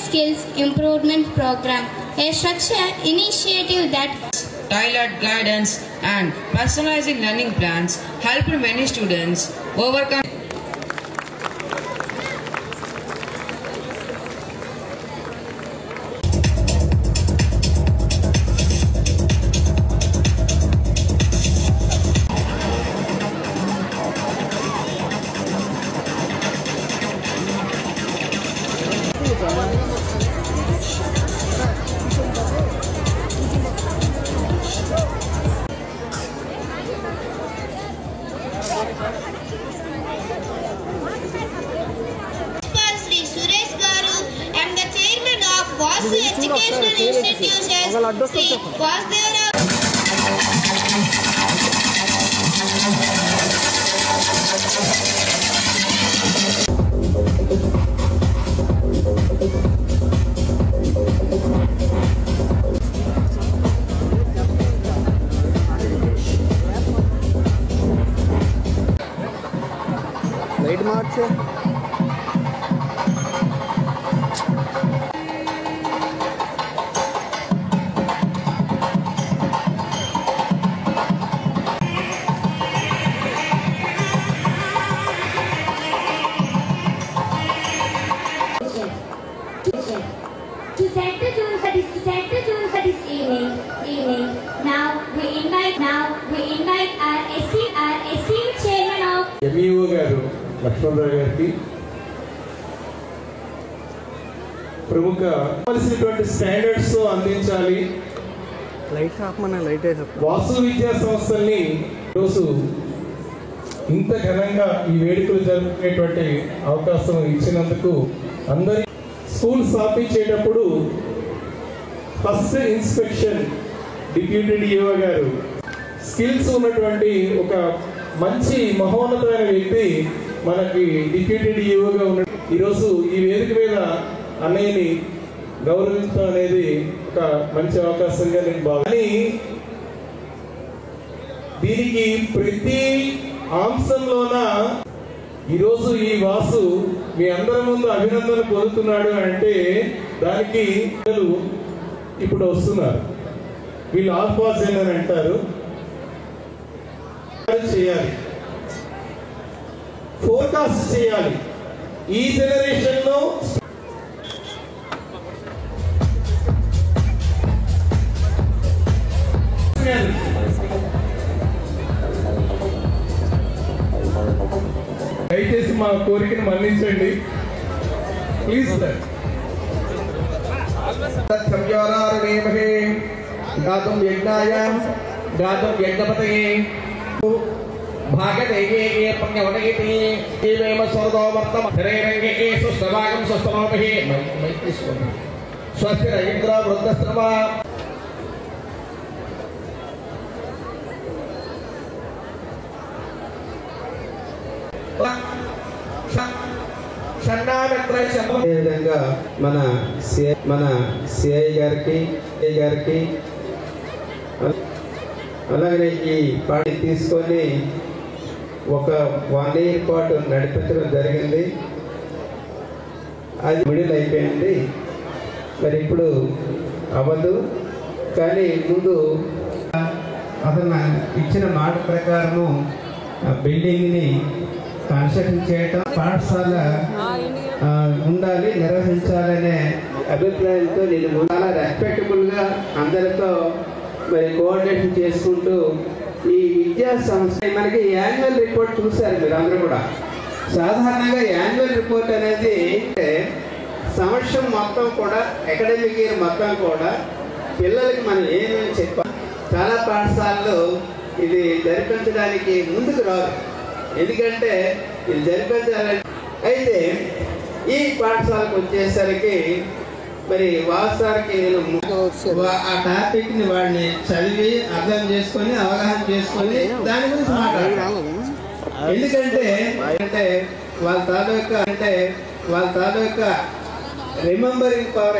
Skills Improvement Program, a structured initiative that tailored guidance and personalizing learning plans helped many students overcome Vasu Educational Institutions, Sri Vasudeva. Light march. To set the tune for this evening. Now we invite our esteemed chairman of MEO గారు లక్ష్మణరావు గారికి ప్రముఖ కావాల్సినటువంటి standards తో అందించాలి. Light ఆపమన్నా light Vasu విద్యా సంస్థల్ని రోజు ఇంత ఘనంగా ఈ వేడుకలు జరుపుకునేటువంటి అవకాశం ఇచ్చినందుకు అందరి స్కూల్ స్థాపించేటప్పుడు ఫస్ట్ ఇన్స్పెక్షన్ డిప్యూటీ డిఓ గారు స్కిల్స్ ఉన్నటువంటి ఒక మంచి మహోన్నతమైన వ్యక్తి మనకి డిప్యూటీ డిఓగా ఉన్న ఈరోజు ఈ వేదిక మీద అన్నయ్యని గౌరవించడం అనేది ఒక మంచి అవకాశంగా నేను భావిని. దీనికి ప్రతి అంశంలోన ఈరోజు ఈ వాసు మీ అందరి ముందు అభినందనలు పొందుతున్నాడు అంటే దానికి ఇప్పుడు వస్తున్నారు. వీళ్ళు ఆల్ఫాజన్ అని అంటారు. చేయాలి, ఫోర్కాస్ట్ చేయాలి. ఈ జనరేషన్ లో దయచేసి మా కోరికను మన్నించండి ప్లీజ్ సార్. गातुं यज्ञाय गातुं यज्ञपतये भागदेये पुण्यवटयति देवेम स्वर्गो वर्तमधरेरङ्गे सुस्तभागं सुस्तनोभिः स्वस्ति रयिन्द्रो वृद्धस्त्रवा విధంగా మన సిఐ గారికి అలాగే ఈ పార్టీ తీసుకొని ఒక 1 year పాటు నడిపించడం జరిగింది. అది మిడిల్ అయిపోయింది, మరి ఇప్పుడు అవ్వదు. కానీ ముందు అతను ఇచ్చిన మాట ప్రకారము బిల్డింగ్ని కన్స్ట్రక్షన్ చేయటం, పాఠశాల ఉండాలి, నిర్వహించాలనే అభిప్రాయంతో నేను చాలా రెస్పెక్టబుల్గా అందరితో మరి కోఆర్డినేషన్ చేసుకుంటూ ఈ విద్యా సంస్థ మనకి యాన్యువల్ రిపోర్ట్ చూశారు మీరు అందరూ కూడా. సాధారణంగా యాన్యువల్ రిపోర్ట్ అనేది సంవత్సరం మొత్తం కూడా అకాడమిక్ ఇయర్ మొత్తం కూడా పిల్లలకి మనం ఏమేమి చెప్పాలి. చాలా పాఠశాలలు ఇది జరిపించడానికి ముందుకు రాదు, ఎందుకంటే ఇది జరిపించాలంటే. అయితే ఈ పాఠశాలకు వచ్చేసరికి మరి వాస్తవానికి నేను ఆ టాపిక్ ని వాడిని చదివి అర్థం చేసుకొని అవగాహన చేసుకొని దాని గురించి మాట్లాడాలి. ఎందుకంటే వాళ్ళ తాలూకా రిమెంబరింగ్ పవర్